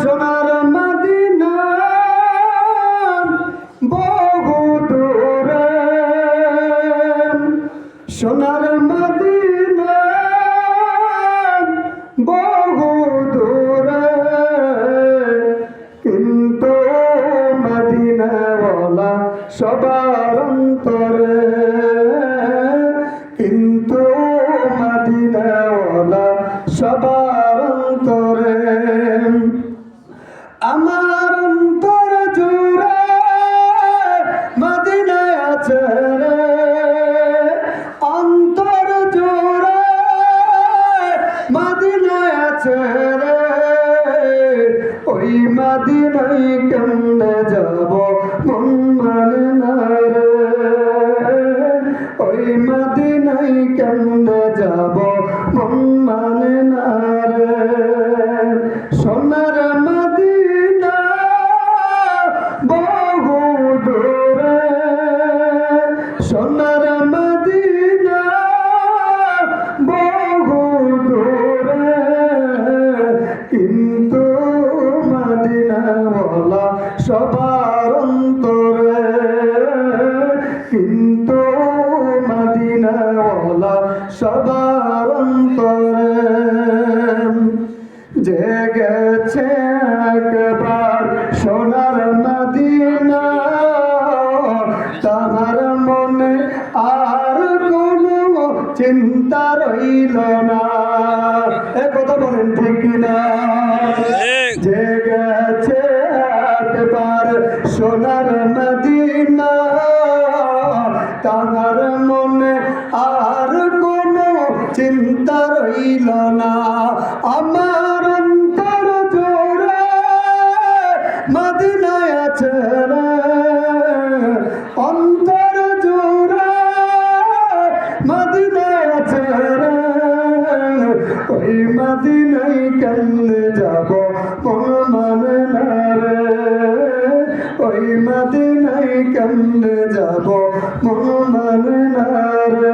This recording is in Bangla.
সোনার মদিনা বহু দূরে, সোনার মদিনা বহু দূরে, কিন্তু মদিনাওয়ালা সবার অন্তরে, কিন্তু মদিনাওয়ালা সবার অন্তরে। আমার অন্তর জুড়ে মদিনা আছে রে, অন্তর জুড়ে মদিনা আছে রে, ওই মদিনায় কেমনে যাব মন মানে না রে, ওই মদিনায় কেমনে যাব মন মানে না রে। সোনার মদিনা বহু দূরে, সোনার মদিনা বহু দূরে, কিন্তু মদিনাওয়ালা সবার অন্তরে, কিন্তু মদিনাওয়ালা সবার অন্তরে। যে গেছে একবার সোনার মদিনা, তাহার মনে আর কোনো চিন্তা রইল না। এ কথা বলেন ঠিক কিনা? যে গেছে একবার সোনার মদিনা, তাহার মনে আর কোনো চিন্তা রইল না। আমার অন্তর জোরে মদিনায় আছে রে, অন্তর জোরে মদিনায় আছে রে, ওই মদিনায় কেমনে যাব মন মানে না রে, ওই মদিনায় কেমনে যাব মন মানে না রে।